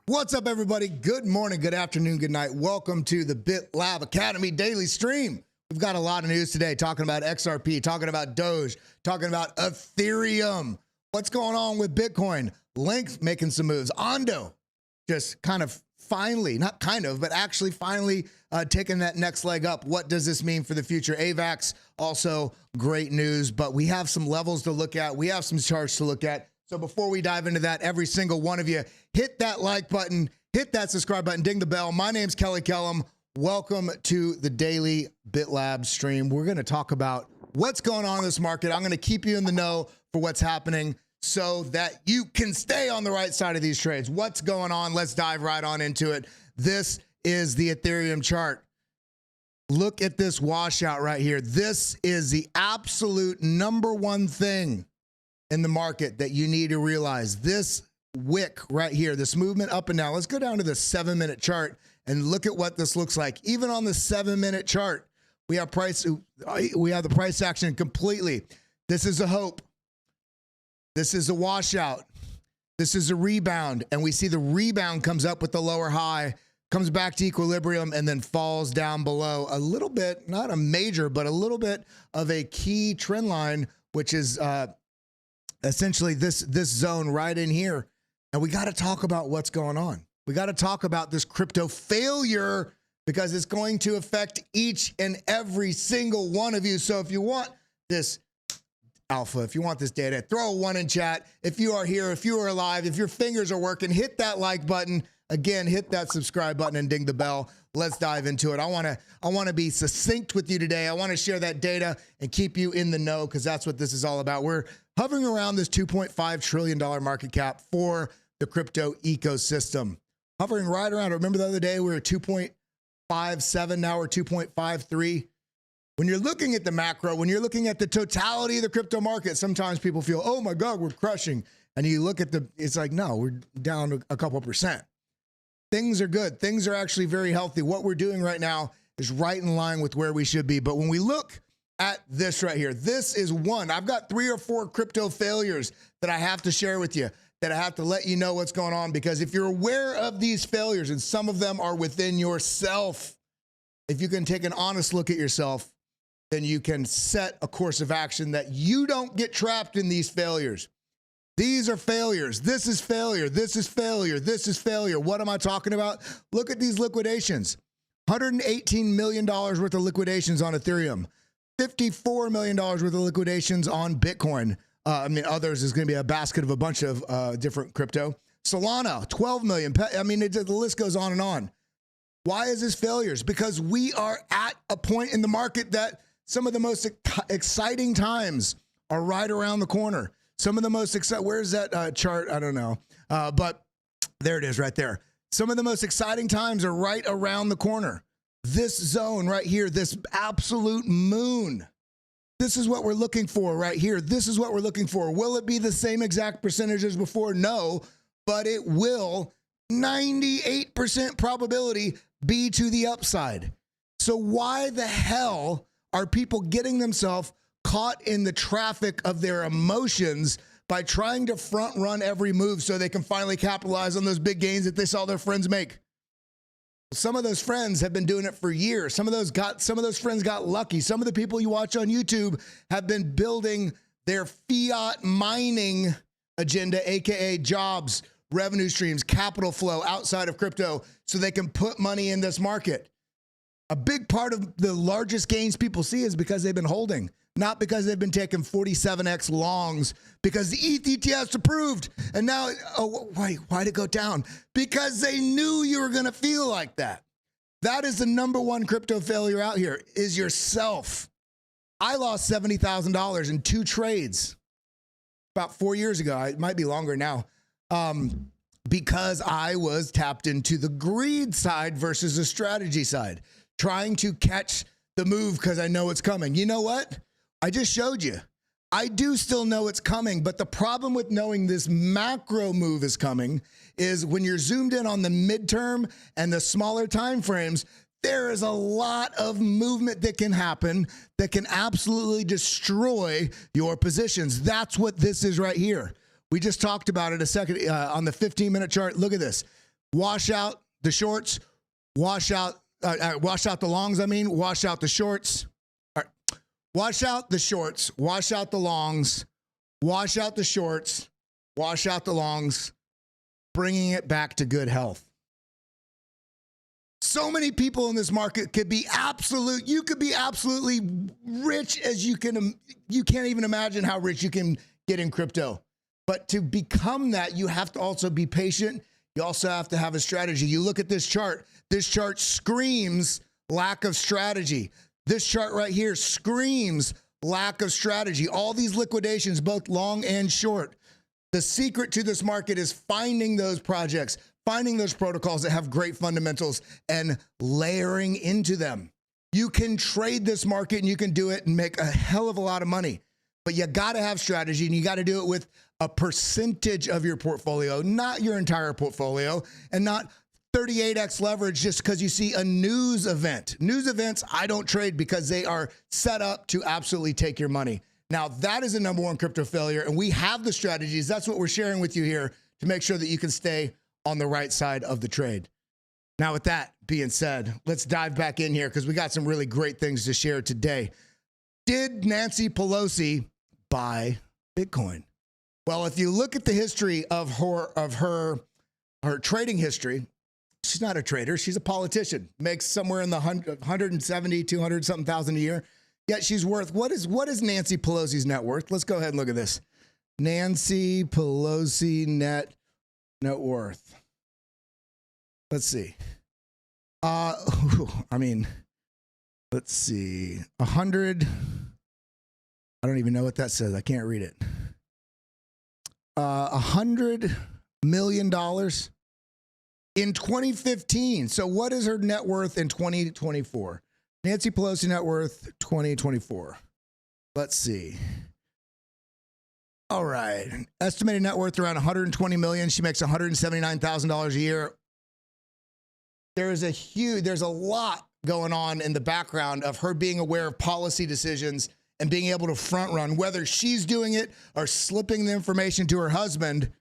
What's up, everybody? Good morning, good afternoon, good night. Welcome to the BitLab Academy daily stream. We've got a lot of news today, talking about XRP, talking about Doge, talking about Ethereum. What's going on with Bitcoin? Link making some moves. ONDO just kind of finally, not kind of, but actually finally taking that next leg up. What does this mean for the future? AVAX, also great news, but we have some levels to look at. We have some charts to look at. So before we dive into that, every single one of you, hit that like button, hit that subscribe button, ding the bell. My name's Kelly Kellum. Welcome to the daily BitLab stream. We're going to talk about what's going on in this market. I'm going to keep you in the know for what's happening so that you can stay on the right side of these trades. What's going on? Let's dive right on into it. This is the Ethereum chart. Look at this washout right here. This is the absolute number one thing in the market that you need to realize. This wick right here, this movement up and down. Let's go down to the 7-minute chart and look at what this looks like. Even on the 7-minute chart, we have the price action completely. This is a hope. This is a washout. This is a rebound. And we see the rebound comes up with the lower high, comes back to equilibrium, and then falls down below a little bit, not a major, but a little bit of a key trend line, which is essentially this zone right in here. And we got to talk about what's going on. We got to talk about this crypto failure because it's going to affect each and every single one of you. So if you want this alpha, if you want this data, throw a 1 in chat. If you are here, if you are alive, if your fingers are working, hit that like button. Again, hit that subscribe button and ding the bell. Let's dive into it. I want to be succinct with you today. I want to share that data and keep you in the know because that's what this is all about. We're hovering around this $2.5 trillion market cap for the crypto ecosystem. Hovering right around. Remember the other day we were 2.57, now we're 2.53. When you're looking at the macro, when you're looking at the totality of the crypto market, sometimes people feel, oh my God, we're crushing. And you look at it's like, no, we're down a couple percent. Things are good. Things are actually very healthy. What we're doing right now is right in line with where we should be. But when we look at this right here, this is one. I've got 3 or 4 crypto failures that I have to share with you, that I have to let you know what's going on. Because if you're aware of these failures, and some of them are within yourself, if you can take an honest look at yourself, then you can set a course of action that you don't get trapped in these failures. These are failures. This is failure. This is failure. This is failure. What am I talking about? Look at these liquidations. $118 million worth of liquidations on Ethereum. $54 million worth of liquidations on Bitcoin. Others is going to be a basket of a bunch of different crypto. Solana, 12 million. The list goes on and on. Why is this failures? Because we are at a point in the market that some of the most exciting times are right around the corner. Some of the most exciting, where's that chart? I don't know. But there it is right there. Some of the most exciting times are right around the corner. This zone right here, this absolute moon. This is what we're looking for right here. This is what we're looking for. Will it be the same exact percentage as before? No, but it will, 98% probability, be to the upside. So why the hell are people getting themselves caught in the traffic of their emotions by trying to front run every move so they can finally capitalize on those big gains that they saw their friends make? Some of those friends have been doing it for years. Some of those friends got lucky. Some of the people you watch on YouTube have been building their fiat mining agenda, aka jobs, revenue streams, capital flow outside of crypto so they can put money in this market. A big part of the largest gains people see is because they've been holding, not because they've been taking 47x longs because the Eth ETF's approved. And now, oh, why'd it go down? Because they knew you were going to feel like that. That is the number one crypto failure out here, is yourself. I lost $70,000 in 2 trades about 4 years ago. It might be longer now. Because I was tapped into the greed side versus the strategy side, trying to catch the move because I know it's coming. You know what? I just showed you. I do still know it's coming, but the problem with knowing this macro move is coming is when you're zoomed in on the midterm and the smaller time frames, there is a lot of movement that can happen that can absolutely destroy your positions. That's what this is right here. We just talked about it a second on the 15-minute chart. Look at this. wash out the shorts, wash out the longs, wash out the shorts. All right. Wash out the shorts, wash out the longs, wash out the shorts, wash out the longs, bringing it back to good health. So many people in this market could be you could be absolutely rich as you can't even imagine how rich you can get in crypto. But to become that, you have to also be patient. You also have to have a strategy. You look at this chart. This chart screams lack of strategy. This chart right here screams lack of strategy. All these liquidations, both long and short. The secret to this market is finding those projects, finding those protocols that have great fundamentals and layering into them. You can trade this market and you can do it and make a hell of a lot of money, but you got to have strategy and you got to do it with a percentage of your portfolio, not your entire portfolio, and not 38x leverage just because you see a news event. News events, I don't trade because they are set up to absolutely take your money. Now, that is a number one crypto failure, and we have the strategies. That's what we're sharing with you here to make sure that you can stay on the right side of the trade. Now, with that being said, let's dive back in here because we got some really great things to share today. Did Nancy Pelosi buy Bitcoin? Well, if you look at the history of her trading history, she's not a trader. She's a politician. Makes somewhere in the 170, 200 something thousand a year. Yet she's worth, what is Nancy Pelosi's net worth? Let's go ahead and look at this. Nancy Pelosi net worth. Let's see. Let's see. 100. I don't even know what that says. I can't read it. $100 million in 2015. So what is her net worth in 2024? Nancy Pelosi net worth 2024. Let's see. All right. Estimated net worth around 120 million. She makes $179,000 a year. There's a lot going on in the background of her being aware of policy decisions and being able to front run, whether she's doing it or slipping the information to her husband.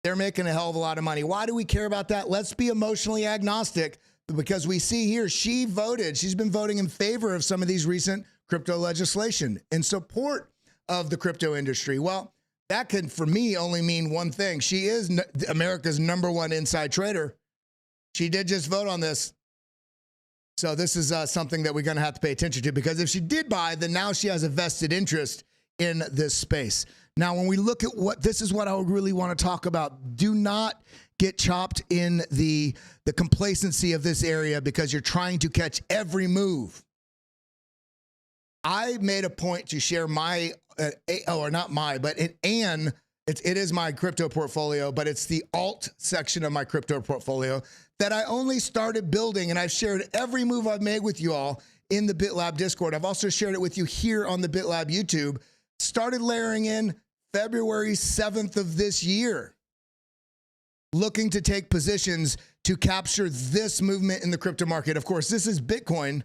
They're making a hell of a lot of money. Why do we care about that? Let's be emotionally agnostic, because we see here she's been voting in favor of some of these recent crypto legislation in support of the crypto industry. Well, that could, for me, only mean one thing. She is America's #1 inside trader. She did just vote on this. So this is something that we're going to have to pay attention to, because if she did buy, then now she has a vested interest in this space. Now, when we look at this is what I really want to talk about. Do not get chopped in the complacency of this area because you're trying to catch every move. I made a point to share it is my crypto portfolio, but it's the alt section of my crypto portfolio that I only started building, and I've shared every move I've made with you all in the BitLab Discord. I've also shared it with you here on the BitLab YouTube. Started layering in February 7th of this year, looking to take positions to capture this movement in the crypto market. Of course, this is Bitcoin.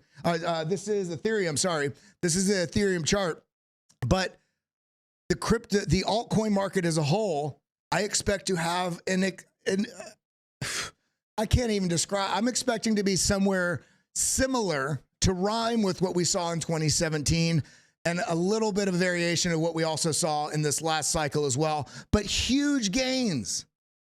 This is Ethereum, sorry. This is the Ethereum chart. But the altcoin market as a whole, I expect to have I can't even describe. I'm expecting to be somewhere similar to rhyme with what we saw in 2017, and a little bit of a variation of what we also saw in this last cycle as well, but huge gains.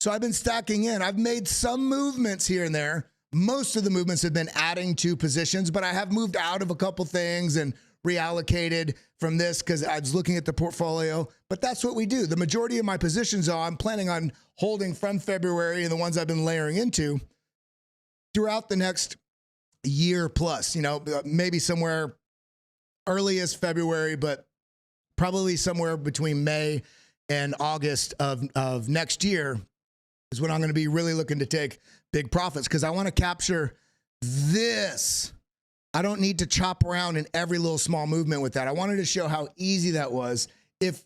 So I've been stacking in. I've made some movements here and there. Most of the movements have been adding to positions, but I have moved out of a couple things and reallocated from this because I was looking at the portfolio. But that's what we do. The majority of my positions I'm planning on holding from February, and the ones I've been layering into throughout the next year plus, maybe somewhere earliest February, but probably somewhere between May and August of next year is when I'm going to be really looking to take big profits, because I want to capture this. I don't need to chop around in every little small movement with that. I wanted to show how easy that was if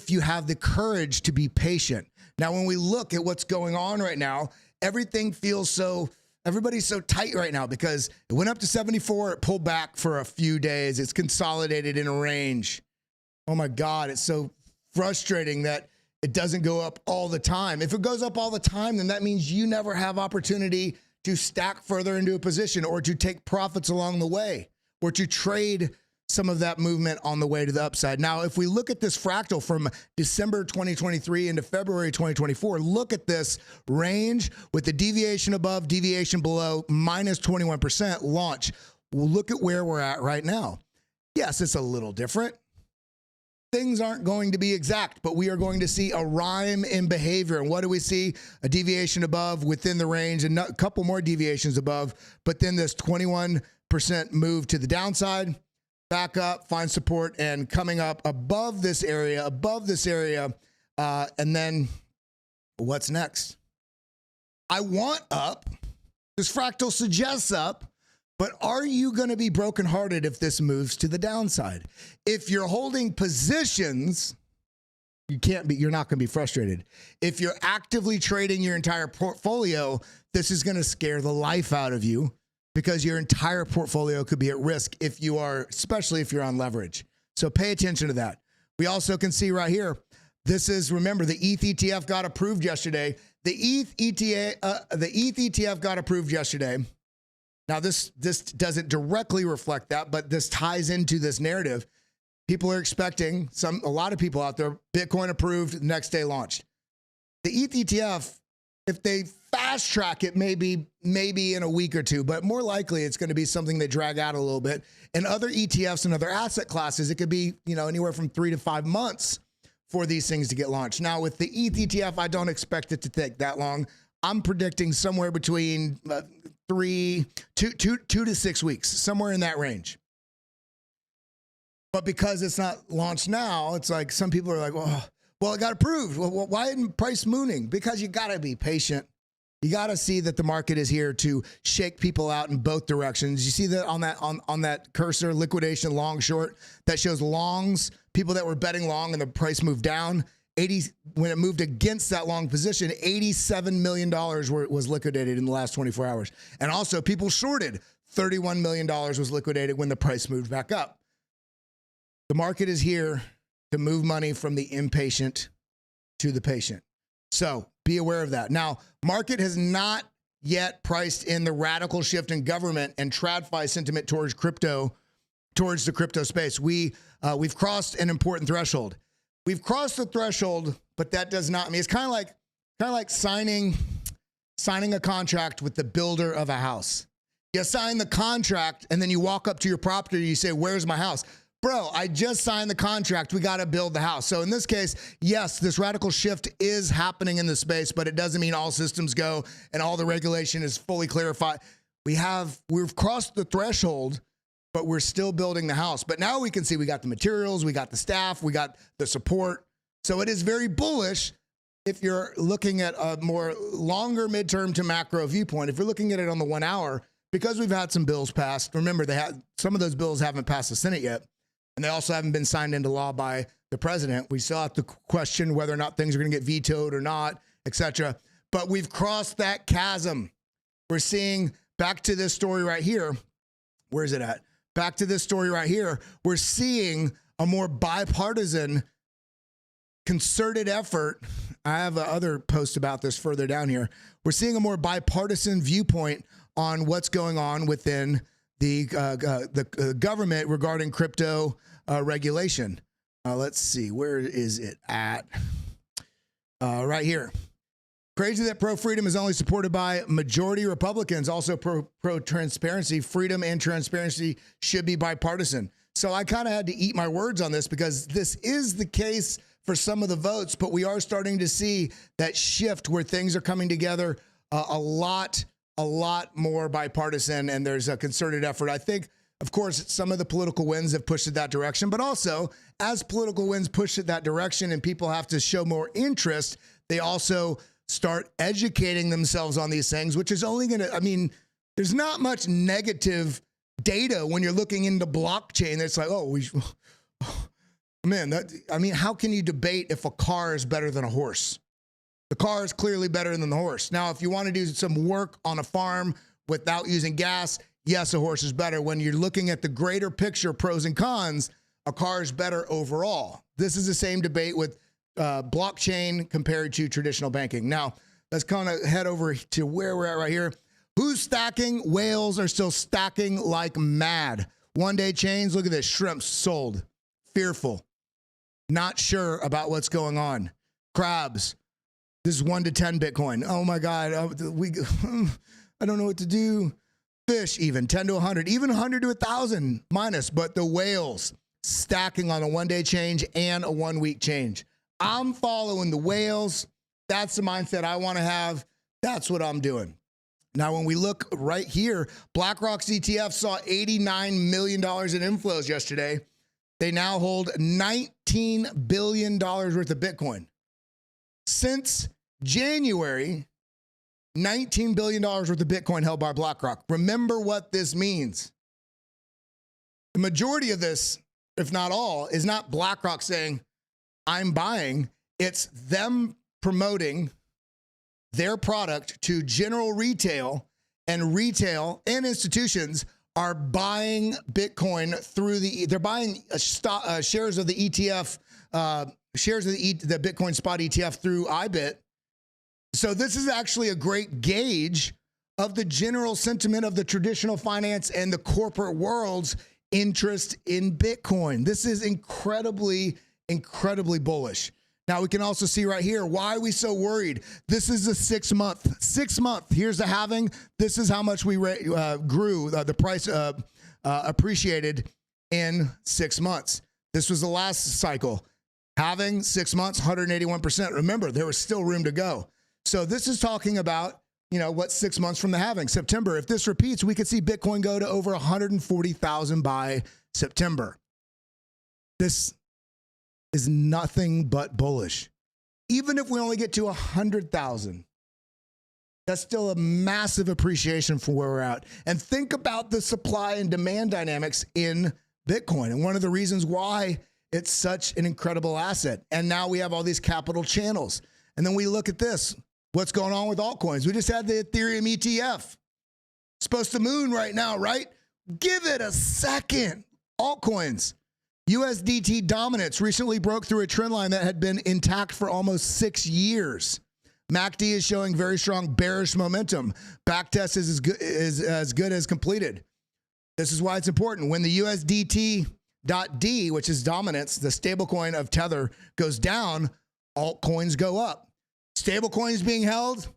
you have the courage to be patient. Now, when we look at what's going on right now, everybody's so tight right now because it went up to 74, it pulled back for a few days, it's consolidated in a range. Oh my God, it's so frustrating that It doesn't go up all the time. If it goes up all the time, then that means you never have opportunity to stack further into a position or to take profits along the way or to trade some of that movement on the way to the upside. Now, if we look at this fractal from December 2023 into February 2024, look at this range with the deviation above, deviation below, minus 21% launch. We'll look at where we're at right now. Yes, it's a little different. Things aren't going to be exact, but we are going to see a rhyme in behavior. And what do we see? A deviation above within the range and a couple more deviations above, but then this 21% move to the downside, back up, find support, and coming up above this area, and then what's next? I want up. This fractal suggests up. But are you going to be brokenhearted if this moves to the downside? If you're holding positions, you're not going to be frustrated. If you're actively trading your entire portfolio, this is going to scare the life out of you because your entire portfolio could be at risk especially if you're on leverage. So pay attention to that. We also can see right here, remember the ETH ETF got approved yesterday. The ETH ETF got approved yesterday. Now, this doesn't directly reflect that, but this ties into this narrative. People are expecting, a lot of people out there, Bitcoin approved, next day launched. The ETH ETF, if they fast track it, maybe in a week or two, but more likely it's going to be something they drag out a little bit. And other ETFs and other asset classes, it could be anywhere from 3 to 5 months for these things to get launched. Now, with the ETH ETF, I don't expect it to take that long. I'm predicting somewhere between 2 to 6 weeks, somewhere in that range. But because it's not launched now, it's like some people are like, well, it got approved. Well, why isn't price mooning? Because you got to be patient. You got to see that the market is here to shake people out in both directions. You see that on that cursor, liquidation, long, short, that shows longs, people that were betting long and the price moved down. When it moved against that long position, $87 million was liquidated in the last 24 hours. And also people shorted, $31 million was liquidated when the price moved back up. The market is here to move money from the impatient to the patient. So be aware of that. Now, market has not yet priced in the radical shift in government and TradFi sentiment towards the crypto space. We've crossed an important threshold. We've crossed the threshold, but that does not mean it's kind of like signing a contract with the builder of a house. You sign the contract and then you walk up to your property and you say, "Where's my house?" Bro, I just signed the contract. We got to build the house. So in this case, yes, this radical shift is happening in the space, but it doesn't mean all systems go and all the regulation is fully clarified. We've crossed the threshold, but we're still building the house. But now we can see we got the materials, we got the staff, we got the support. So it is very bullish if you're looking at a more longer midterm to macro viewpoint. If you're looking at it on the 1 hour, because we've had some bills passed, remember some of those bills haven't passed the Senate yet, and they also haven't been signed into law by the president. We still have to question whether or not things are going to get vetoed or not, etc. But we've crossed that chasm. We're seeing, back to this story right here. Where is it at? Back to this story right here, we're seeing a more bipartisan, concerted effort. I have other post about this further down here. We're seeing a more bipartisan viewpoint on what's going on within the government regarding crypto regulation. Let's see, where is it at? Right here. Crazy that pro-freedom is only supported by majority Republicans. Also pro-transparency. Freedom and transparency should be bipartisan. So I kind of had to eat my words on this because this is the case for some of the votes, but we are starting to see that shift where things are coming together a lot more bipartisan, and there's a concerted effort. I think, of course, some of the political winds have pushed it that direction, but also as political winds push it that direction and people have to show more interest, they also start educating themselves on these things, which is only going to, there's not much negative data when you're looking into blockchain. It's like, how can you debate if a car is better than a horse? The car is clearly better than the horse. Now, if you want to do some work on a farm without using gas, yes, a horse is better. When you're looking at the greater picture, pros and cons, a car is better overall. This is the same debate with blockchain compared to traditional banking. Now, let's kind of head over to where we're at right here. Who's stacking? Whales are still stacking like mad. One-day chains, look at this. Shrimps sold. Fearful. Not sure about what's going on. Crabs. This is 1 to 10 Bitcoin. Oh my God. I don't know what to do. Fish even 10 to 100, even 100 to 1,000 minus. But the whales stacking on a one-day change and a 1 week change. I'm following the whales. That's the mindset I want to have. That's what I'm doing. Now, when we look right here, BlackRock's ETF saw $89 million in inflows yesterday. They now hold $19 billion worth of Bitcoin. Since January, $19 billion worth of Bitcoin held by BlackRock. Remember what this means. The majority of this, if not all, is not BlackRock saying, I'm buying. It's them promoting their product to general retail, and retail and institutions are buying Bitcoin through they're buying shares of the ETF, shares of the Bitcoin spot ETF through IBIT. So this is actually a great gauge of the general sentiment of the traditional finance and the corporate world's interest in Bitcoin. This is incredibly, incredibly bullish. Now we can also see right here, why are we so worried? This is a 6 month. 6 month, here's the halving. This is how much we grew, the price appreciated in 6 months. This was the last cycle. Halving, 6 months, 181%. Remember, there was still room to go. So this is talking about, what 6 months from the halving, September. If this repeats, we could see Bitcoin go to over 140,000 by September. This is nothing but bullish. Even if we only get to 100,000, that's still a massive appreciation from where we're at. And think about the supply and demand dynamics in Bitcoin. And one of the reasons why it's such an incredible asset. And now we have all these capital channels. And then we look at this. What's going on with altcoins? We just had the Ethereum ETF. Supposed to moon right now, right? Give it a second. Altcoins. USDT dominance recently broke through a trend line that had been intact for almost 6 years. MACD is showing very strong bearish momentum. Backtest is as good as completed. This is why it's important. When the USDT.D, which is dominance, the stablecoin of Tether, goes down, altcoins go up. Stablecoins being held,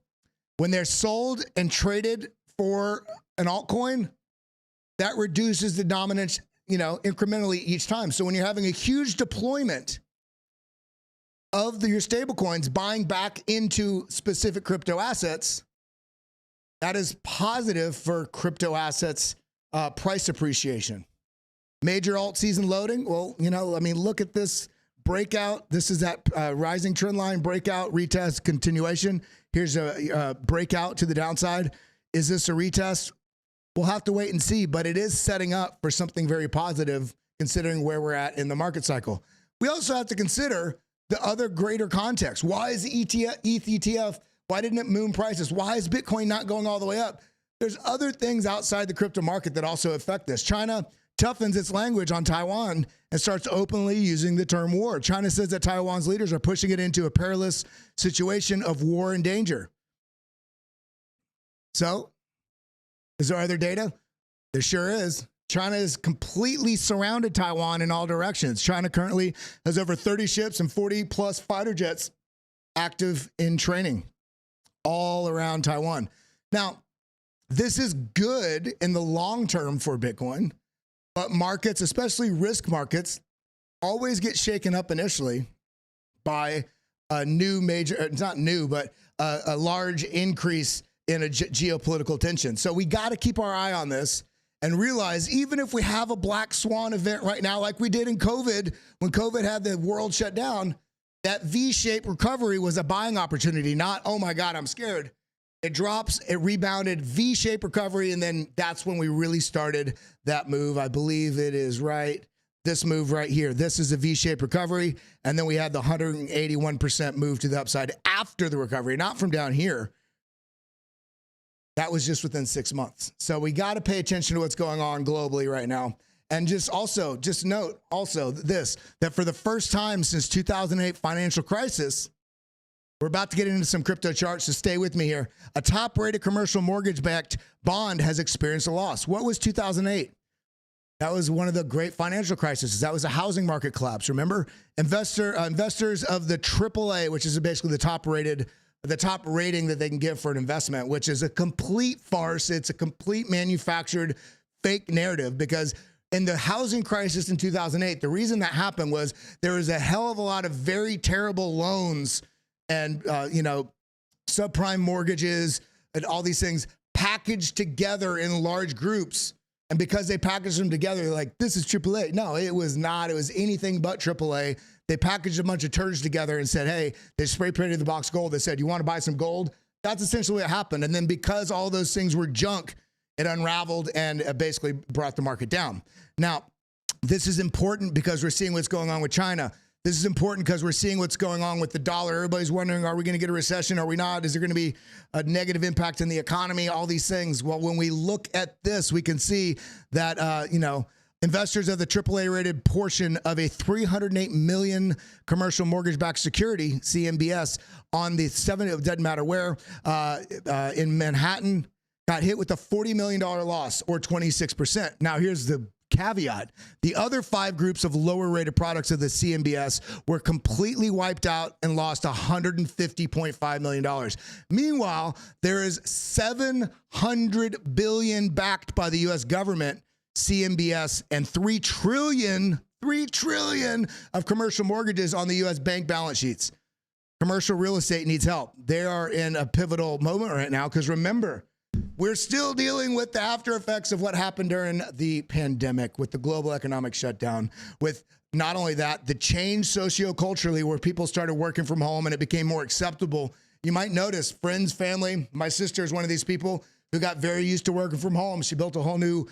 when they're sold and traded for an altcoin, that reduces the dominance, incrementally each time. So when you're having a huge deployment of your stablecoins buying back into specific crypto assets, that is positive for crypto assets price appreciation. Major Altseason loading. Well, look at this breakout. This is that rising trend line breakout, retest, continuation. Here's a breakout to the downside. Is this a retest? We'll have to wait and see, but it is setting up for something very positive considering where we're at in the market cycle. We also have to consider the other greater context. Why is the ETH ETF, why didn't it moon prices? Why is Bitcoin not going all the way up? There's other things outside the crypto market that also affect this. China toughens its language on Taiwan and starts openly using the term war. China says that Taiwan's leaders are pushing it into a perilous situation of war and danger. So, is there other data? There sure is. China has completely surrounded Taiwan in all directions. China currently has over 30 ships and 40 plus fighter jets active in training all around Taiwan. Now, this is good in the long term for Bitcoin, but markets, especially risk markets, always get shaken up initially by a new major, it's not new, but a large increase in a geopolitical tension. So we got to keep our eye on this and realize even if we have a black swan event right now, like we did in COVID, when COVID had the world shut down, that V-shaped recovery was a buying opportunity, not, oh my God, I'm scared. It drops, it rebounded, V-shaped recovery, and then that's when we really started that move. I believe it is right. This move right here. This is a V-shaped recovery, and then we had the 181% move to the upside after the recovery, not from down here. That was just within 6 months. So we got to pay attention to what's going on globally right now. And just note also this, that for the first time since 2008 financial crisis, we're about to get into some crypto charts, so stay with me here. A top-rated commercial mortgage-backed bond has experienced a loss. What was 2008? That was one of the great financial crises. That was a housing market collapse. Remember, investors of the AAA, which is basically the top rating that they can give for an investment, which is a complete farce. It's a complete manufactured fake narrative, because in the housing crisis in 2008, the reason that happened was there was a hell of a lot of very terrible loans and subprime mortgages and all these things packaged together in large groups. And because they packaged them together, they're like, this is AAA. No, it was not. It was anything but AAA. They packaged a bunch of turds together and said, hey, they spray painted the box gold. They said, you want to buy some gold? That's essentially what happened. And then because all those things were junk, it unraveled and basically brought the market down. Now, this is important because we're seeing what's going on with China. This is important because we're seeing what's going on with the dollar. Everybody's wondering, are we going to get a recession? Are we not? Is there going to be a negative impact in the economy? All these things. Well, when we look at this, we can see that, investors of the AAA rated portion of a $308 million commercial mortgage-backed security, CMBS, on the 7th, it doesn't matter where, in Manhattan, got hit with a $40 million loss, or 26%. Now, here's the caveat. The other 5 groups of lower rated products of the CMBS were completely wiped out and lost $150.5 million. Meanwhile, there is $700 billion backed by the U.S. government, CMBS, and $3 trillion of commercial mortgages on the U.S. bank balance sheets. Commercial real estate needs help. They are in a pivotal moment right now because remember, we're still dealing with the after effects of what happened during the pandemic, with the global economic shutdown, with not only that, the change socioculturally where people started working from home and it became more acceptable. You might notice friends, family, my sister is one of these people who got very used to working from home. She built a whole new,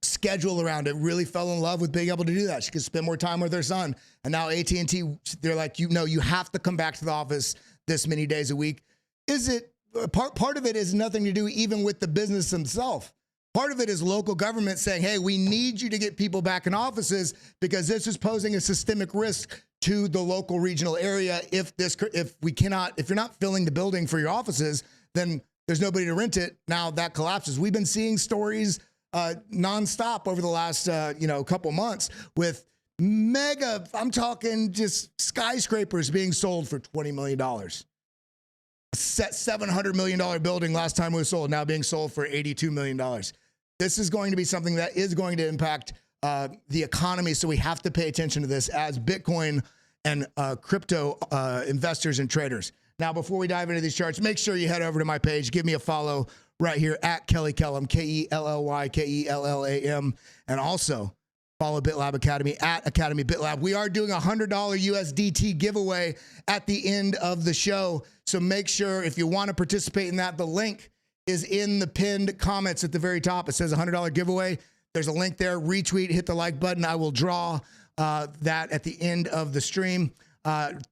schedule around it, really fell in love with being able to do that. She could spend more time with her son. And now AT&T, they're like, you have to come back to the office this many days a week. Is it, part of it is nothing to do even with the business themselves. Part of it is local government saying, hey, we need you to get people back in offices because this is posing a systemic risk to the local regional area. If you're not filling the building for your offices, then there's nobody to rent it. Now that collapses. We've been seeing stories nonstop over the last couple months with I'm talking just skyscrapers being sold for $20 million. $700 million building last time it was sold, now being sold for $82 million. This is going to be something that is going to impact the economy, so we have to pay attention to this as Bitcoin and crypto investors and traders. Now, before we dive into these charts, make sure you head over to my page. Give me a follow right here at Kelly Kellam, KELLYKELLAM, and also follow BitLab Academy at Academy BitLab. We are doing a $100 USDT giveaway at the end of the show. So make sure if you want to participate in that, the link is in the pinned comments at the very top. It says $100 giveaway. There's a link there. Retweet, hit the like button. I will draw that at the end of the stream.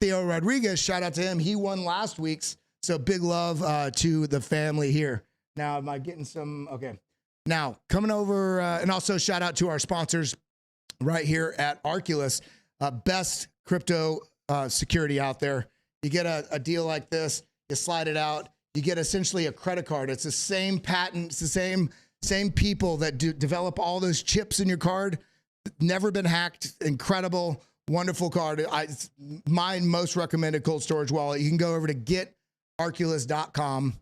Theo Rodriguez, shout out to him. He won last week's. So big love to the family here. Now, am I getting some? Okay. Now, coming over, and also shout out to our sponsors right here at Arculus, best crypto security out there. You get a deal like this, you slide it out, you get essentially a credit card. It's the same patent, it's the same people that develop all those chips in your card. Never been hacked. Incredible, wonderful card. It's my most recommended cold storage wallet. You can go over to getarculus.com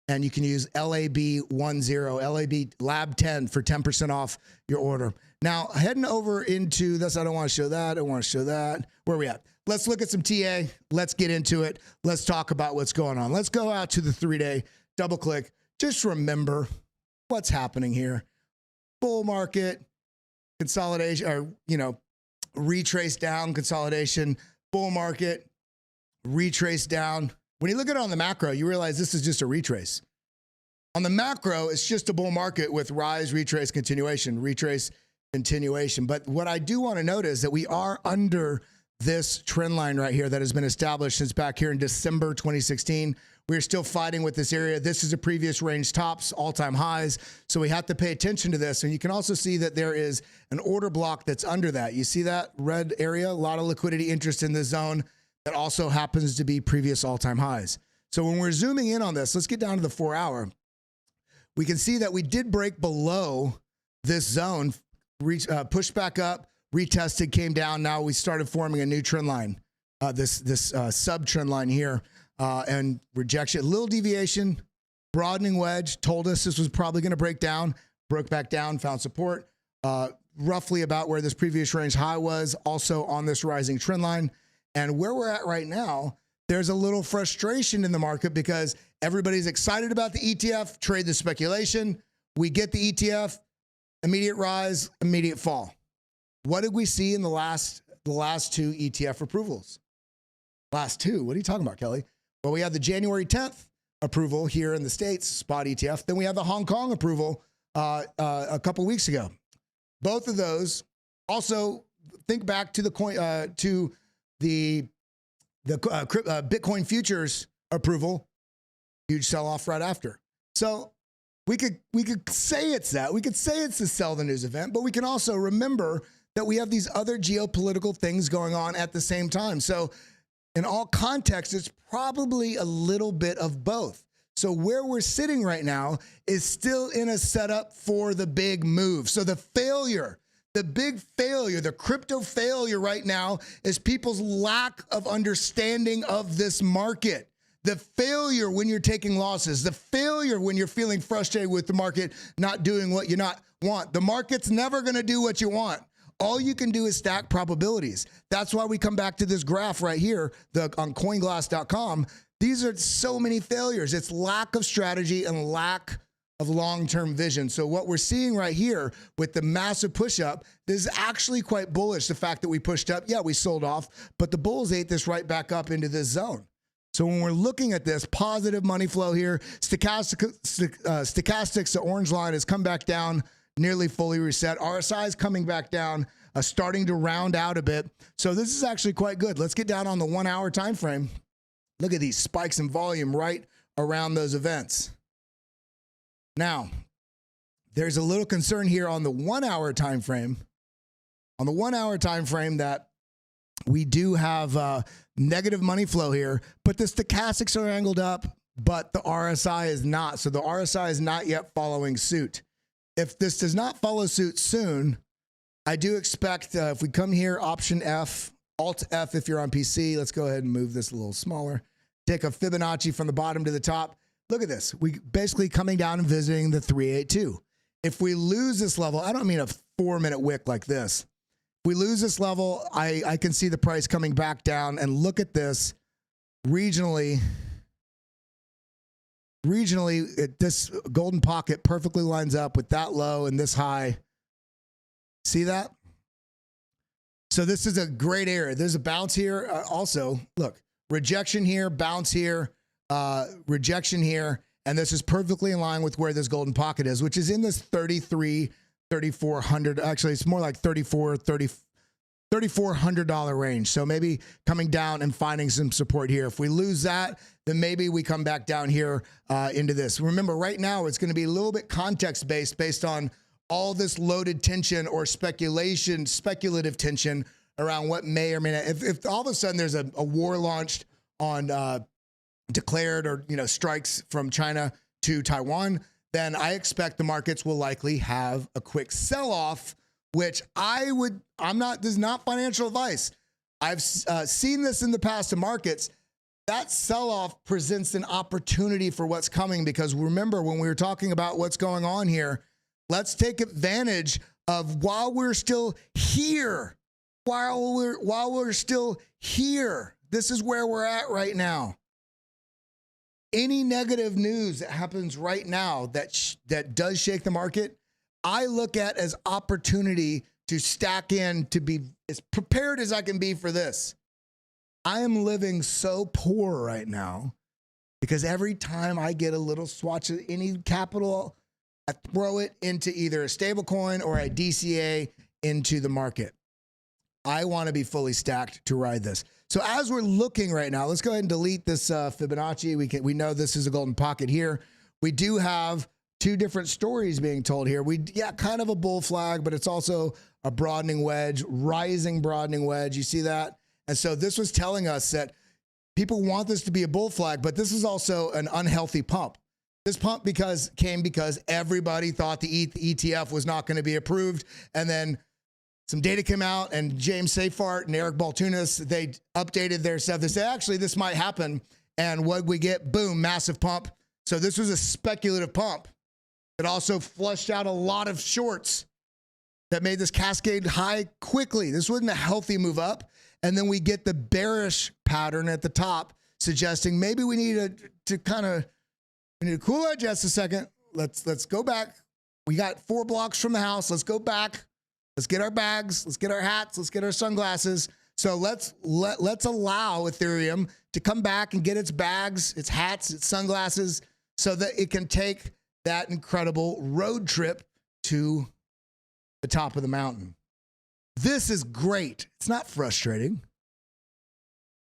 and you can use LAB10, LAB Lab 10 for 10% off your order. Now, heading over into this, I don't want to show that. I want to show that. Where are we at? Let's look at some TA. Let's get into it. Let's talk about what's going on. Let's go out to the 3-day, double click. Just remember what's happening here. Bull market, consolidation, or, retrace down, consolidation, bull market, retrace down. When you look at it on the macro, you realize this is just a retrace. On the macro, it's just a bull market with rise, retrace, continuation, retrace, continuation. But what I do want to note is that we are under this trend line right here that has been established since back here in December 2016. We're still fighting with this area. This is a previous range tops, all-time highs. So we have to pay attention to this. And you can also see that there is an order block that's under that. You see that red area? A lot of liquidity interest in this zone that also happens to be previous all-time highs. So when we're zooming in on this, let's get down to the 4-hour. We can see that we did break below this zone, pushed back up, retested, came down. Now we started forming a new trend line, this sub trend line here, and rejection, little deviation, broadening wedge, told us this was probably going to break down, broke back down, found support, roughly about where this previous range high was, also on this rising trend line. And where we're at right now, there's a little frustration in the market because everybody's excited about the ETF, trade the speculation. We get the ETF, immediate rise, immediate fall. What did we see in the last 2 ETF approvals? Last 2? What are you talking about, Kelly? Well, we had the January 10th approval here in the States, spot ETF. Then we have the Hong Kong approval a couple weeks ago. Both of those. Also, think back to the coin the Bitcoin futures approval, huge sell-off right after. So we could say it's that. We could say it's the sell the news event, but we can also remember that we have these other geopolitical things going on at the same time. So in all contexts, it's probably a little bit of both. So where we're sitting right now is still in a setup for the big move. So the failure, the big failure, the crypto failure right now is people's lack of understanding of this market. The failure when you're taking losses, the failure when you're feeling frustrated with the market not doing what you want. The market's never going to do what you want. All you can do is stack probabilities. That's why we come back to this graph right here on coinglass.com. These are so many failures. It's lack of strategy and lack of long-term vision. So what we're seeing right here with the massive push up, this is actually quite bullish. The fact that we pushed up, yeah, we sold off, but the bulls ate this right back up into this zone. So when we're looking at this positive money flow here, stochastics, the orange line has come back down, nearly fully reset. RSI is coming back down, starting to round out a bit. So this is actually quite good. Let's get down on the 1 hour time frame. Look at these spikes in volume right around those events. Now, there's a little concern here on the 1 hour time frame. On the 1 hour time frame that we do have negative money flow here, but the stochastics are angled up, but the RSI is not. So the RSI is not yet following suit. If this does not follow suit soon, I do expect if we come here, option F, alt F if you're on PC, let's go ahead and move this a little smaller. Take a Fibonacci from the bottom to the top. Look at this. We basically coming down and visiting the 382. If we lose this level, I don't mean a 4-minute wick like this. If we lose this level, I can see the price coming back down, and look at this regionally. This golden pocket perfectly lines up with that low and this high. See that? So this is a great area. There's a bounce here. Also, look, rejection here, bounce here, rejection here. And this is perfectly in line with where this golden pocket is, which is in this 3,400. Actually, it's more like $3,400 range. So maybe coming down and finding some support here. If we lose that, then maybe we come back down here into this. Remember, right now, it's going to be a little bit context-based based on all this loaded tension or speculative tension around what may or may not. If all of a sudden there's a war launched on declared or strikes from China to Taiwan, then I expect the markets will likely have a quick sell-off, which this is not financial advice. I've seen this in the past in markets. That sell-off presents an opportunity for what's coming, because remember when we were talking about what's going on here, let's take advantage of while we're still here. While we're still here. This is where we're at right now. Any negative news that happens right now that does shake the market, I look at as opportunity to stack in, to be as prepared as I can be for this. I am living so poor right now because every time I get a little swatch of any capital, I throw it into either a stable coin or a DCA into the market. I want to be fully stacked to ride this. So as we're looking right now, let's go ahead and delete this Fibonacci. We know this is a golden pocket here. We do have two different stories being told here. Yeah, kind of a bull flag, but it's also a broadening wedge, rising broadening wedge. You see that? And so this was telling us that people want this to be a bull flag, but this is also an unhealthy pump. This pump came because everybody thought the Eth ETF was not going to be approved. And then some data came out, and James Seyfarth and Eric Baltunas, they updated their stuff. They said, actually, this might happen. And what we get? Boom, massive pump. So this was a speculative pump that also flushed out a lot of shorts that made this cascade high quickly. This wasn't a healthy move up. And then we get the bearish pattern at the top, suggesting maybe we need to cool our jets a second. Let's go back. We got 4 blocks from the house. Let's go back. Let's get our bags. Let's get our hats. Let's get our sunglasses. So let's allow Ethereum to come back and get its bags, its hats, its sunglasses, so that it can take that incredible road trip to the top of the mountain. This is great. It's not frustrating.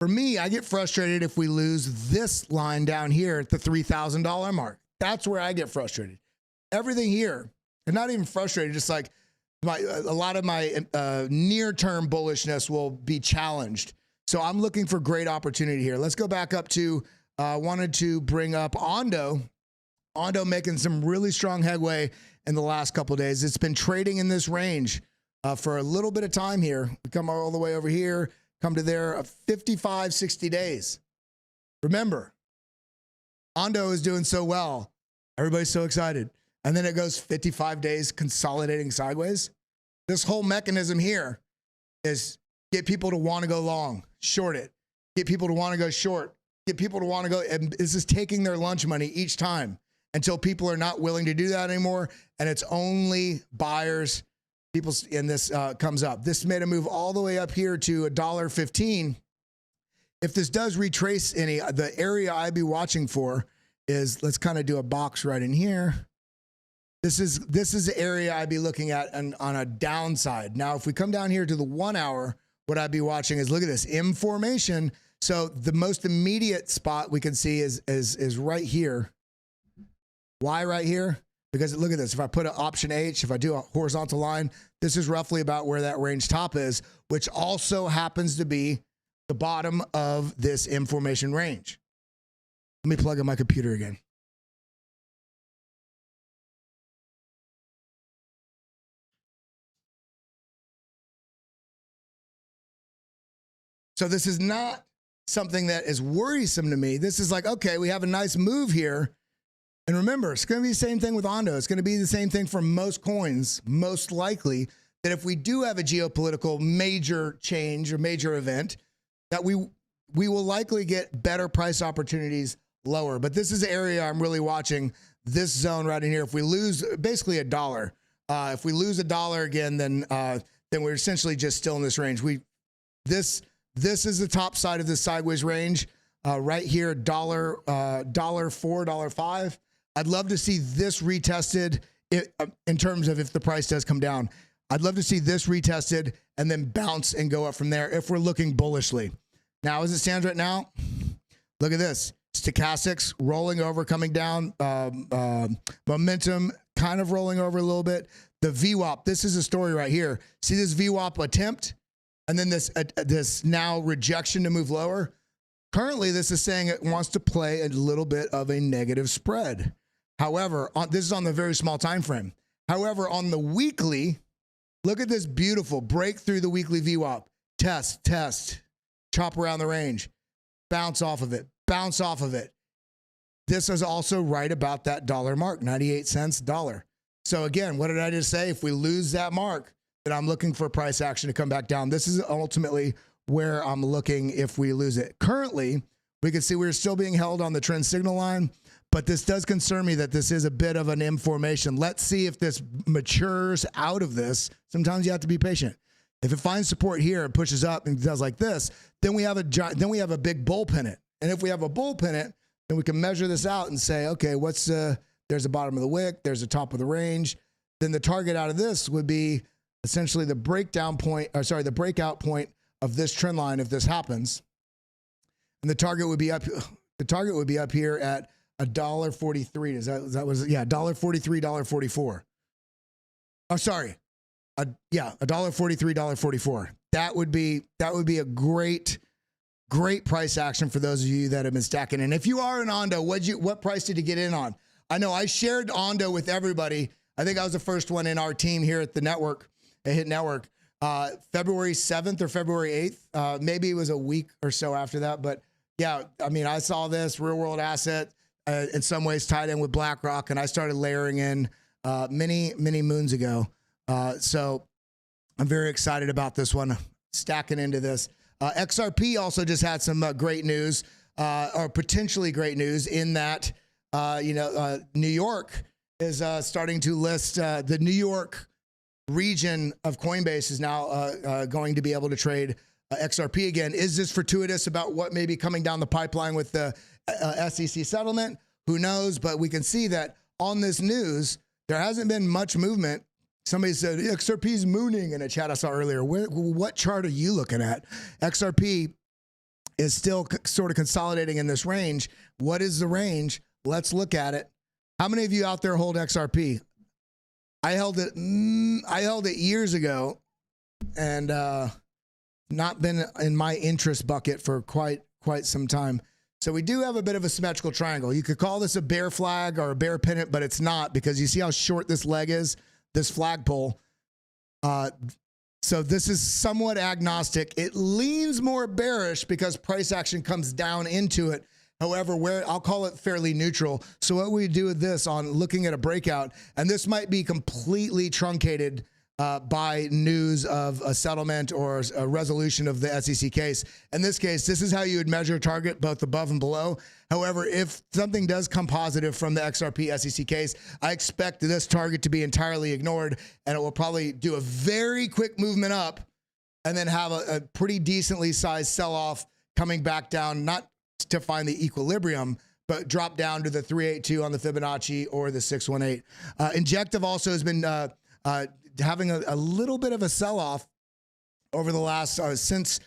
For me, I get frustrated if we lose this line down here at the $3,000 mark. That's where I get frustrated. Everything here, and not even frustrated, just like a lot of my near-term bullishness will be challenged. So I'm looking for great opportunity here. Let's go back up to, wanted to bring up ONDO. ONDO making some really strong headway in the last couple of days. It's been trading in this range for a little bit of time here. We come all the way over here, come to there, 55, 60 days. Remember, ONDO is doing so well. Everybody's so excited. And then it goes 55 days consolidating sideways. This whole mechanism here is get people to want to go long, short it, get people to want to go short, get people to want to go. And this is taking their lunch money each time until people are not willing to do that anymore. And it's only buyers. People in this comes up. This made a move all the way up here to $1.15. If this does retrace any, the area I'd be watching for is, let's kind of do a box right in here. This is the area I'd be looking at on a downside. Now, if we come down here to the 1 hour, what I'd be watching is, look at this, M formation. So the most immediate spot we can see is right here. Why right here? Because look at this. If I put an option H, if I do a horizontal line, this is roughly about where that range top is, which also happens to be the bottom of this M formation range. Let me plug in my computer again. So this is not something that is worrisome to me. This is like, okay, we have a nice move here. And remember, it's going to be the same thing with ONDO. It's going to be the same thing for most coins, most likely, that if we do have a geopolitical major change or major event, that we will likely get better price opportunities lower. But this is the area I'm really watching, this zone right in here. If we lose basically $1, if we lose $1 again, then we're essentially just still in this range. This is the top side of this sideways range right here, $4, $5. I'd love to see this retested in terms of if the price does come down. I'd love to see this retested and then bounce and go up from there if we're looking bullishly. Now, as it stands right now, look at this. Stochastics rolling over, coming down. Momentum kind of rolling over a little bit. The VWAP, this is a story right here. See this VWAP attempt? And then this now rejection to move lower. Currently, this is saying it wants to play a little bit of a negative spread. However, this is on the very small time frame. However, on the weekly, look at this beautiful break through the weekly VWAP. Test, chop around the range, bounce off of it, bounce off of it. This is also right about that dollar mark, 98 cents dollar. So again, what did I just say? If we lose that mark, then I'm looking for price action to come back down. This is ultimately where I'm looking if we lose it. Currently, we can see we're still being held on the trend signal line, but this does concern me that this is a bit of an M formation. Let's see if this matures out of this. Sometimes you have to be patient. If it finds support here and pushes up and does like this, then we have a big bull pennant. And if we have a bull pennant, then we can measure this out and say, okay, there's the bottom of the wick, there's the top of the range. Then the target out of this would be essentially the breakout point of this trend line if this happens. And the target would be up. The target would be up here at $1.43. $1.43, $1.44. Oh, sorry. $1.43, $1.44. That would be a great price action for those of you that have been stacking. And if you are an ONDO, what price did you get in on? I know I shared ONDO with everybody. I think I was the first one in our team here at the network, at Hit Network, February 7th or February 8th. Maybe it was a week or so after that. But yeah, I mean, I saw this real world asset in some ways tied in with BlackRock, and I started layering in many moons ago. So I'm very excited about this one, stacking into this. XRP also just had some great news, or potentially great news, in that New York is starting to list the New York region of Coinbase is now going to be able to trade XRP again. Is this fortuitous about what may be coming down the pipeline with the SEC settlement? Who knows? But we can see that on this news, there hasn't been much movement. Somebody said XRP's mooning in a chat I saw earlier. What chart are you looking at? XRP is still sort of consolidating in this range. What is the range? Let's look at it. How many of you out there hold XRP? I held it years ago, and not been in my interest bucket for quite some time. So we do have a bit of a symmetrical triangle. You could call this a bear flag or a bear pennant, but it's not, because you see how short this leg is, this flagpole. So this is somewhat agnostic. It leans more bearish because price action comes down into it. However, where I'll call it fairly neutral. So what we do with this on looking at a breakout, and this might be completely truncated by news of a settlement or a resolution of the SEC case. In this case, this is how you would measure a target, both above and below. However, if something does come positive from the XRP SEC case, I expect this target to be entirely ignored, and it will probably do a very quick movement up and then have a pretty decently sized sell-off coming back down, not to find the equilibrium, but drop down to the 382 on the Fibonacci or the 618. Injective also has been having a little bit of a sell-off over the last since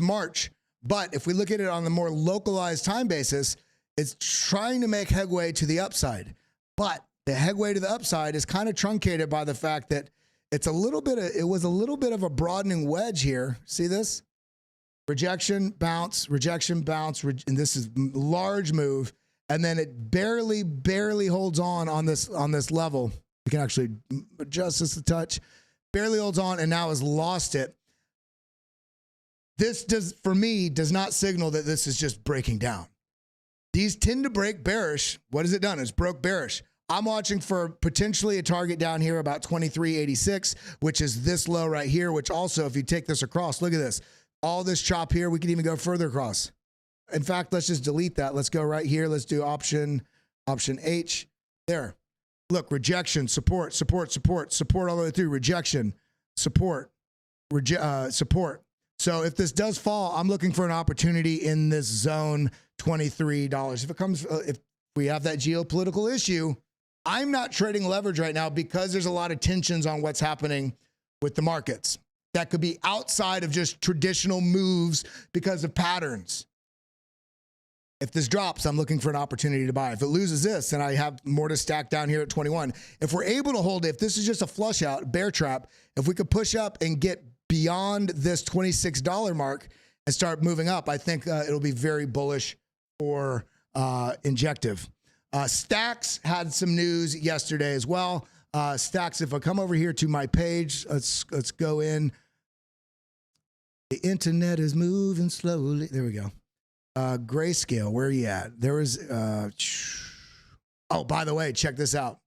March. But if we look at it on the more localized time basis, it's trying to make headway to the upside. But the headway to the upside is kind of truncated by the fact that it was a little bit of a broadening wedge here. See this? Rejection, bounce, and this is large move. And then it barely holds on this level. You can actually adjust this a touch. Barely holds on and now has lost it. This for me does not signal that this is just breaking down. These tend to break bearish. What has it done? It's broke bearish. I'm watching for potentially a target down here about 23.86, which is this low right here, which also, if you take this across, look at this. All this chop here, we can even go further across. In fact, let's just delete that. Let's go right here. Let's do option H. There. Look, rejection, support all the way through. Rejection, support, support. So if this does fall, I'm looking for an opportunity in this zone, $23. If it comes, if we have that geopolitical issue, I'm not trading leverage right now because there's a lot of tensions on what's happening with the markets. That could be outside of just traditional moves because of patterns. If this drops, I'm looking for an opportunity to buy. If it loses this, then I have more to stack down here at 21. If we're able to hold it, if this is just a flush out, bear trap, if we could push up and get beyond this $26 mark and start moving up, I think it'll be very bullish for Injective. Stacks had some news yesterday as well. Stacks, if I come over here to my page, let's go in. The internet is moving slowly. There we go. Grayscale, where are you at? There was, oh, by the way, check this out.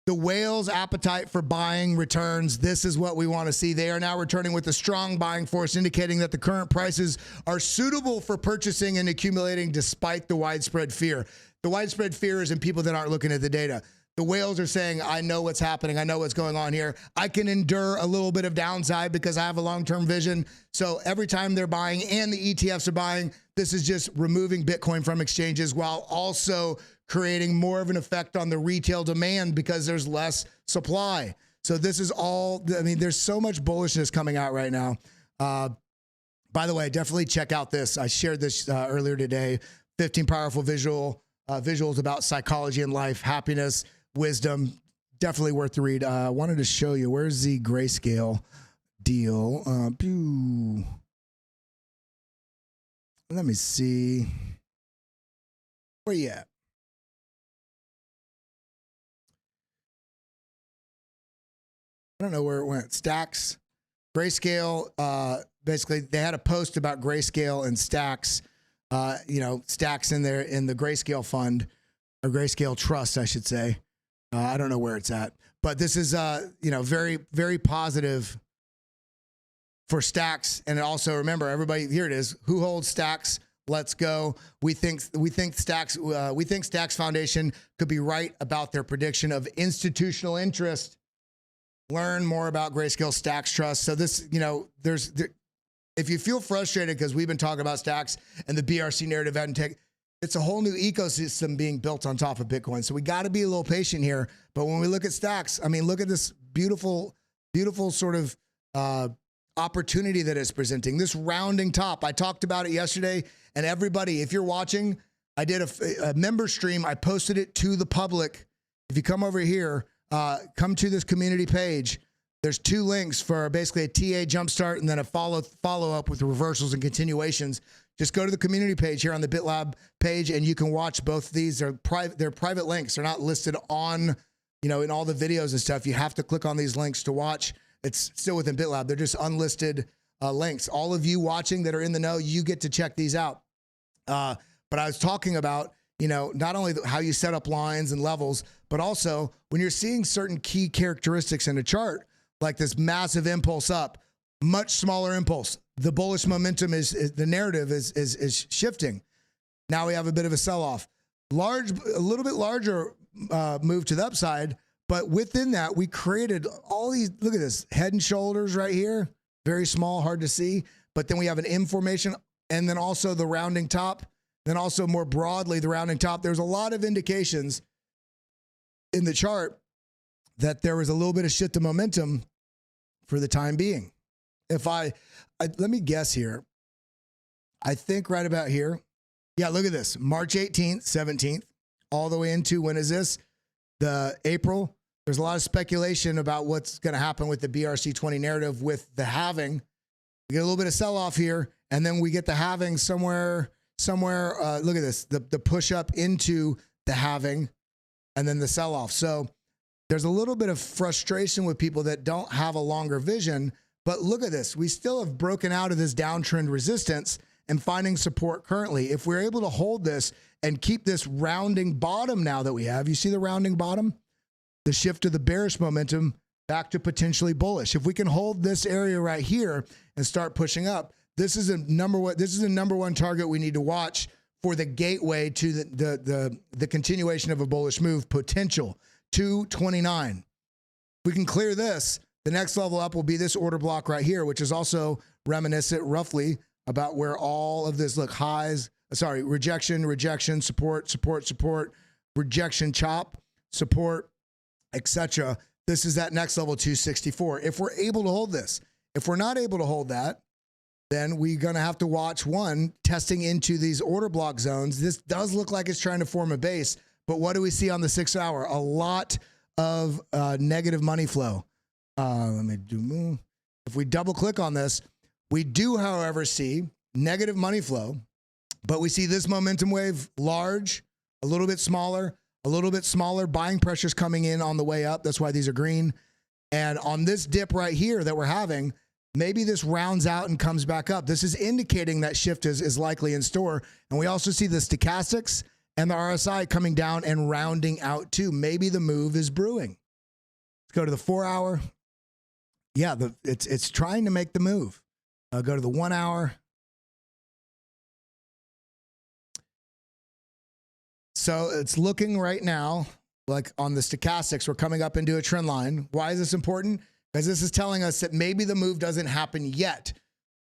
The whales' appetite for buying returns. This is what we want to see. They are now returning with a strong buying force, indicating that the current prices are suitable for purchasing and accumulating despite the widespread fear. The widespread fear is in people that aren't looking at the data. The whales are saying, I know what's happening. I know what's going on here. I can endure a little bit of downside because I have a long-term vision. So every time they're buying and the ETFs are buying, this is just removing Bitcoin from exchanges while also creating more of an effect on the retail demand because there's less supply. So this is all, I mean, there's so much bullishness coming out right now. By the way, definitely check out this. I shared this earlier today. 15 powerful visuals about psychology and life, happiness, wisdom. Definitely worth the read. I wanted to show you, where's the grayscale deal? Let me see. Where you at? I don't know where it went. Stacks, grayscale. Basically, they had a post about grayscale and stacks. Stacks in there in the grayscale fund or grayscale trust, I should say. I don't know where it's at, but this is very, very positive for stacks. And also remember, everybody, here it is. Who holds stacks? Let's go. We think Stacks Foundation could be right about their prediction of institutional interest. Learn more about Grayscale Stacks Trust. So this, if you feel frustrated because we've been talking about stacks and the BRC narrative hadn't taken, it's a whole new ecosystem being built on top of Bitcoin. So we got to be a little patient here. But when we look at stacks, I mean, look at this beautiful, beautiful sort of opportunity that it's presenting. This rounding top. I talked about it yesterday. And everybody, if you're watching, I did a member stream. I posted it to the public. If you come over here, come to this community page. There's 2 links for basically a TA jumpstart and then a follow up with reversals and continuations. Just go to the community page here on the BitLab page, and you can watch both of these. They're private links. They're not listed on, in all the videos and stuff. You have to click on these links to watch. It's still within BitLab. They're just unlisted links. All of you watching that are in the know, you get to check these out. But I was talking about, not only how you set up lines and levels, but also when you're seeing certain key characteristics in a chart, like this massive impulse up, much smaller impulse. The bullish momentum the narrative is shifting. Now we have a bit of a sell-off. A little bit larger move to the upside, but within that, we created all these, look at this, head and shoulders right here. Very small, hard to see. But then we have an M formation, and then also the rounding top. Then also more broadly, the rounding top. There's a lot of indications in the chart that there was a little bit of shift of momentum for the time being. If let me guess here. I think right about here. Yeah, look at this. March 18th, 17th, all the way into, when is this? The April. There's a lot of speculation about what's going to happen with the BRC20 narrative with the halving. We get a little bit of sell-off here, and then we get the halving somewhere. Look at this, the push up into the halving, and then the sell-off. So there's a little bit of frustration with people that don't have a longer vision. But look at this. We still have broken out of this downtrend resistance and finding support currently. If we're able to hold this and keep this rounding bottom now that we have, you see the rounding bottom? The shift to the bearish momentum back to potentially bullish. If we can hold this area right here and start pushing up, this is a number one target we need to watch for the gateway to the continuation of a bullish move potential, 229. If we can clear this, the next level up will be this order block right here, which is also reminiscent roughly about where all of this rejection, support, rejection, chop, support, etc. This is that next level 264. If we're able to hold this, if we're not able to hold that, then we're going to have to watch testing into these order block zones. This does look like it's trying to form a base, but what do we see on the 6 hour? A lot of negative money flow. If we double click on this, we do, however, see negative money flow, but we see this momentum wave large, a little bit smaller, buying pressures coming in on the way up. That's why these are green. And on this dip right here that we're having, maybe this rounds out and comes back up. This is indicating that shift is likely in store. And we also see the stochastics and the RSI coming down and rounding out too. Maybe the move is brewing. Let's go to the 4 hour. Yeah, it's trying to make the move. Go to the 1 hour. So it's looking right now like on the stochastics, we're coming up into a trend line. Why is this important? Because this is telling us that maybe the move doesn't happen yet.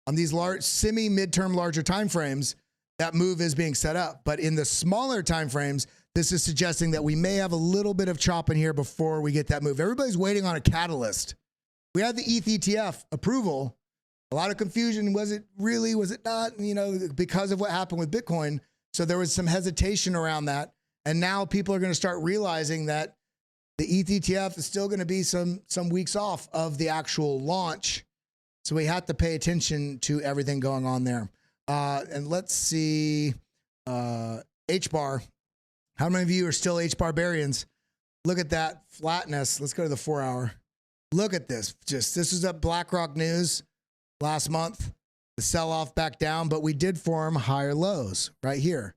On these large, semi-midterm, larger time frames, that move is being set up. But in the smaller time frames, this is suggesting that we may have a little bit of chop in here before we get that move. Everybody's waiting on a catalyst. We had the Eth ETF approval, A lot of confusion. Was it really? Was it not? You know, because of what happened with Bitcoin. So there was some hesitation around that. And now people are going to start realizing that the ETH ETF is still going to be some weeks off of the actual launch. So we have to pay attention to everything going on there. And let's see, HBAR. How many of you are still HBARbarians? Look at that flatness. Let's go to the 4-hour. Look at this. This is up BlackRock News last month. The sell-off back down, but we did form higher lows right here.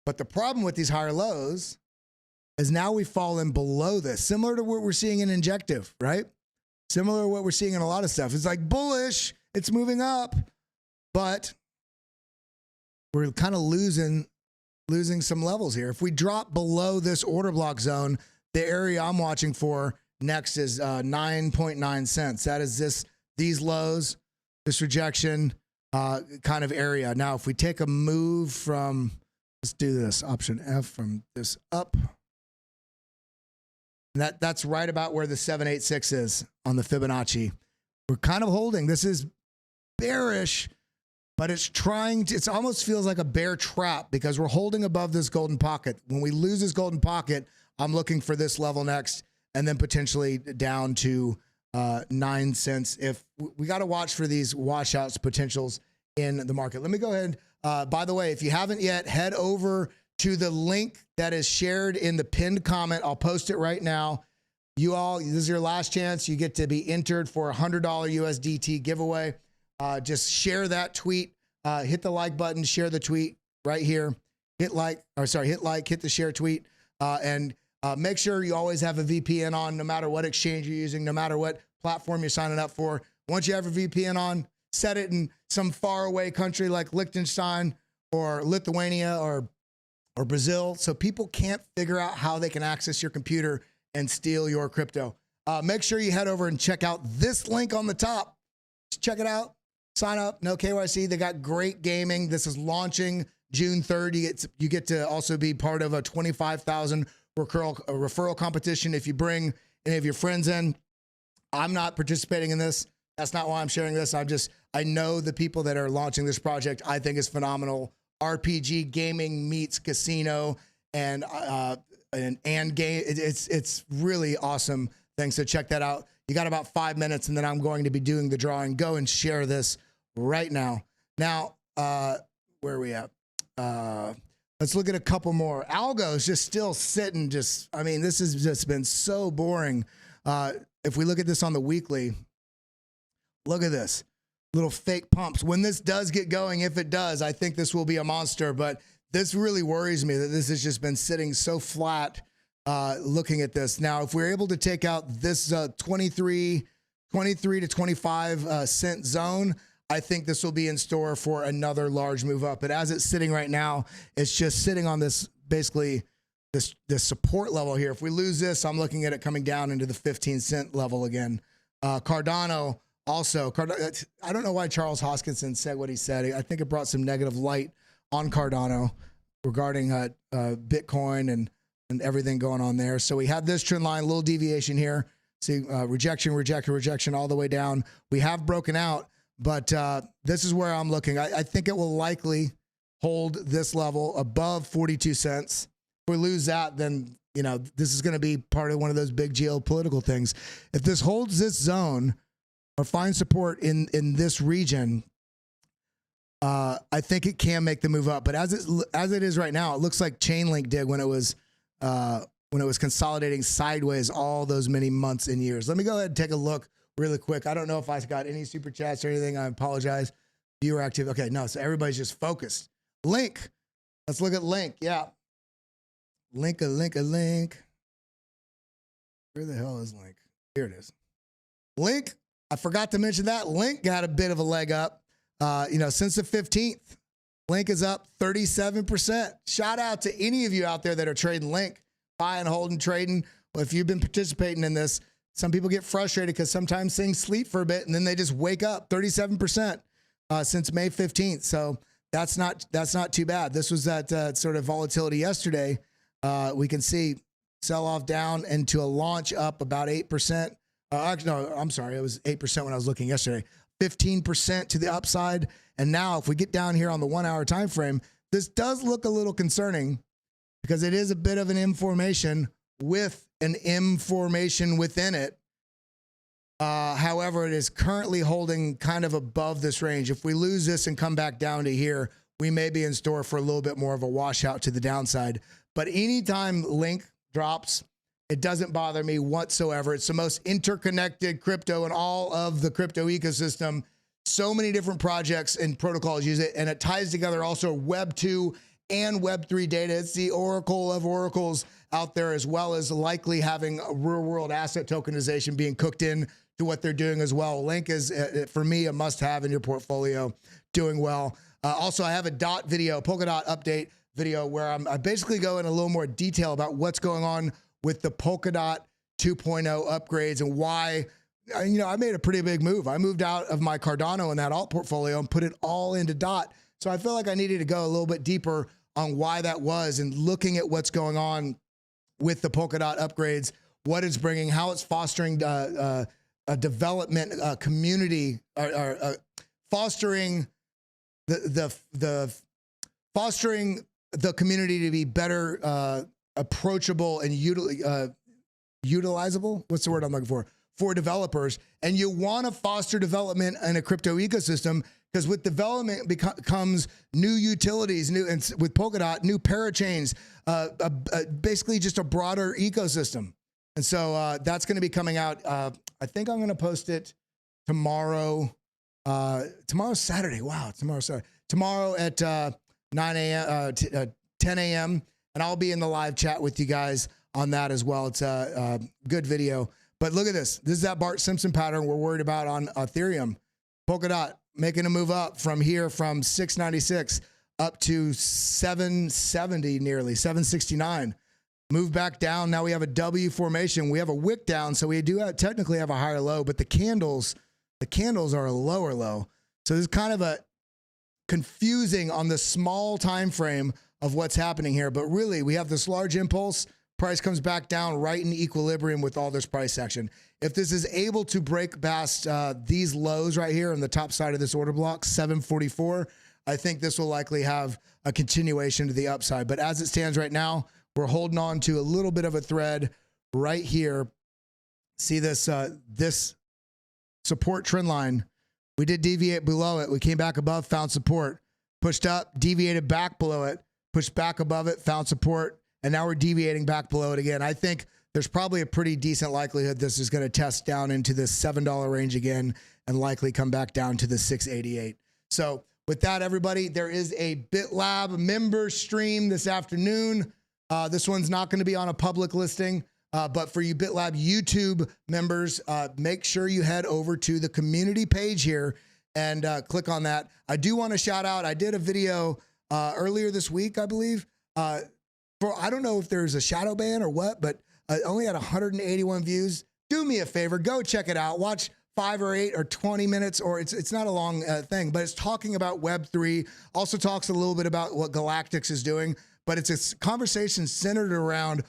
But the problem with these higher lows is now we've fallen below this, similar to what we're seeing in Injective, right? Similar to what we're seeing in a lot of stuff. It's like bullish, it's moving up, but we're kind of losing some levels here. If we drop below this order block zone, the area I'm watching for next is 9.9 cents. That is these lows, this rejection kind of area. Now, if we take a move from, let's do this, option F from this up, and that's right about where the 786 is on the Fibonacci. We're kind of holding. This is bearish, but it's it almost feels like a bear trap because we're holding above this golden pocket. When we lose this golden pocket, I'm looking for this level next, and then potentially down to 9 cents. If we got to watch for these washouts potentials in the market. Let me go ahead. By the way, if you haven't yet, head over to the link that is shared in the pinned comment. I'll post it right now. You all, this is your last chance. You get to be entered for a $100 USDT giveaway. Just share that tweet. Hit the like button. Share the tweet right here. Hit like, hit the share tweet, and make sure you always have a VPN on, no matter what exchange you're using, no matter what platform you're signing up for. Once you have a VPN on, set it in some faraway country like Liechtenstein or Lithuania or Brazil, so people can't figure out how they can access your computer and steal your crypto. Make sure you head over and check out this link on the top. Just check it out. Sign up. No KYC. They got great gaming. This is launching June 3rd. You get to also be part of a 25,000 referral competition if you bring any of your friends in. I'm not participating in this. That's not why I'm sharing this. I know the people that are launching this project. I think is phenomenal. RPG gaming meets casino and game. It's really awesome thing. So check that out. You got about 5 minutes, and then I'm going to be doing the drawing. Go and share this right now. Now, where are we at? Let's look at a couple more. ALGO is just still sitting. I mean, this has just been so boring. If we look at this on the weekly, look at this. Little fake pumps. When this does get going, if it does, I think this will be a monster, but this really worries me that this has just been sitting so flat looking at this. Now, if we're able to take out this 23 to 25 cent zone, I think this will be in store for another large move up. But as it's sitting right now, it's just sitting on this, basically this support level here. If we lose this, I'm looking at it coming down into the 15 cent level again. Cardano, also, I don't know why Charles Hoskinson said what he said. I think it brought some negative light on Cardano regarding Bitcoin and everything going on there. So we have this trend line, little deviation here. See, rejection all the way down. We have broken out, but this is where I'm looking. I think it will likely hold this level above 42 cents. If we lose that, then this is going to be part of one of those big geopolitical things. If this holds this zone or finds support in this region, I think it can make the move up. But as it is right now, it looks like Chainlink did when it was consolidating sideways all those many months and years. Let me go ahead and take a look really quick. I don't know if I got any super chats or anything. I apologize. Viewer active. Okay, no. So everybody's just focused. Link. Let's look at Link. Yeah. Link. Where the hell is Link? Here it is. Link. I forgot to mention that. Link got a bit of a leg up. Since the 15th, Link is up 37%. Shout out to any of you out there that are trading Link, buying, holding, trading. Well, if you've been participating in this, some people get frustrated because sometimes things sleep for a bit and then they just wake up. 37% since May 15th. So that's not too bad. This was that sort of volatility yesterday. We can see sell off down into a launch up about 8%. Actually, no, I'm sorry. It was 8% when I was looking yesterday. 15% to the upside. And now if we get down here on the 1 hour time frame, this does look a little concerning because it is a bit of an M formation with an M formation within it. However, it is currently holding kind of above this range. If we lose this and come back down to here, we may be in store for a little bit more of a washout to the downside. But anytime Link drops, it doesn't bother me whatsoever. It's the most interconnected crypto in all of the crypto ecosystem. So many different projects and protocols use it, and it ties together also Web 2 and Web 3 data. It's the oracle of oracles out there, as well as likely having a real world asset tokenization being cooked in to what they're doing as well. Link is, for me, a must-have in your portfolio, doing well. Also, I have a Polkadot update video where I basically go in a little more detail about what's going on with the Polkadot 2.0 upgrades and why, I made a pretty big move. I moved out of my Cardano in that alt portfolio and put it all into DOT. So I feel like I needed to go a little bit deeper on why that was and looking at what's going on with the Polkadot upgrades, what it's bringing, how it's fostering a development community, fostering fostering the community to be better approachable and utilizable. What's the word I'm looking for developers. And you want to foster development in a crypto ecosystem, because with development comes new utilities, and with Polkadot, new parachains, basically just a broader ecosystem. And so that's going to be coming out. I think I'm going to post it tomorrow. Tomorrow's Saturday. Wow, tomorrow's Saturday. Tomorrow at 9 a.m., 10 a.m., and I'll be in the live chat with you guys on that as well. It's a good video. But look at this. This is that Bart Simpson pattern we're worried about on Ethereum. Polkadot making a move up from here, from 696 up to 770, nearly 769. Move back down. Now we have a W formation. We have a wick down, so we do technically have a higher low, but the candles are a lower low. So this is kind of a confusing on the small time frame of what's happening here. But really, we have this large impulse. Price comes back down right in equilibrium with all this price action. If this is able to break past these lows right here on the top side of this order block, 744, I think this will likely have a continuation to the upside. But as it stands right now, we're holding on to a little bit of a thread right here. See this, this support trend line. We did deviate below it. We came back above, found support, pushed up, deviated back below it, pushed back above it, found support, and now we're deviating back below it again. I think there's probably a pretty decent likelihood this is going to test down into this $7 range again and likely come back down to the 688. So with that, everybody, there is a BitLab member stream this afternoon. This one's not going to be on a public listing, but for you BitLab YouTube members, make sure you head over to the community page here and click on that. I do want to shout out, I did a video earlier this week, I believe, I don't know if there's a shadow ban or what, but only had 181 views. Do me a favor, go check it out. Watch 5 or 8 or 20 minutes, or it's not a long thing, but it's talking about Web3. Also talks a little bit about what Galactix is doing, but it's a conversation centered around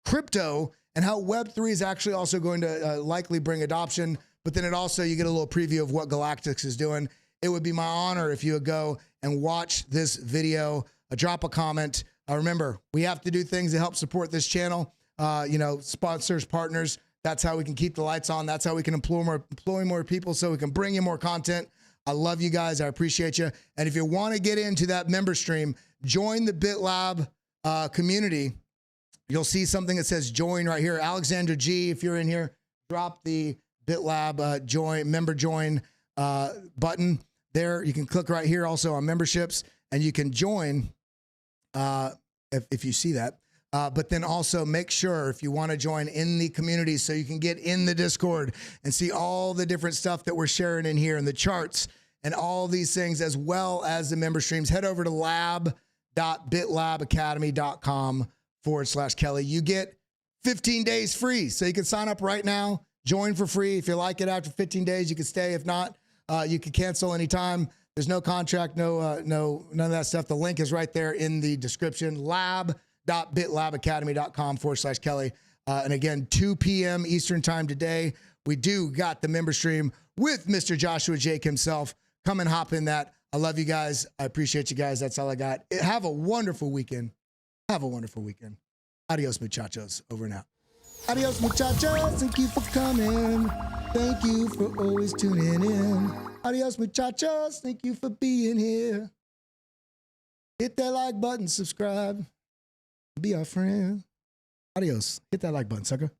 crypto and how Web3 is actually also going to likely bring adoption. But then you get a little preview of what Galactix is doing. It would be my honor if you would go and watch this video, drop a comment. Remember, we have to do things to help support this channel. Sponsors, partners. That's how we can keep the lights on. That's how we can employ more people, so we can bring you more content. I love you guys. I appreciate you. And if you want to get into that member stream, join the BitLab community. You'll see something that says join right here. Alexander G, if you're in here, drop the BitLab member join button there. You can click right here also on memberships, and you can join if you see that. But then also make sure, if you want to join in the community, so you can get in the Discord and see all the different stuff that we're sharing in here and the charts and all these things, as well as the member streams, head over to lab.bitlabacademy.com/Kelly. You get 15 days free. So you can sign up right now, join for free. If you like it after 15 days, you can stay. If not, you can cancel anytime. There's no contract, none of that stuff. The link is right there in the description, lab.bitlabacademy.com/Kelly. And again, 2 p.m. Eastern time today, we do got the member stream with Mr. Joshua Jake himself. Come and hop in that. I love you guys. I appreciate you guys. That's all I got. Have a wonderful weekend. Have a wonderful weekend. Adios, muchachos. Over and out. Adios, muchachos. Thank you for coming. Thank you for always tuning in. Adios, muchachos. Thank you for being here. Hit that like button, subscribe, be our friend. Adios. Hit that like button, sucker.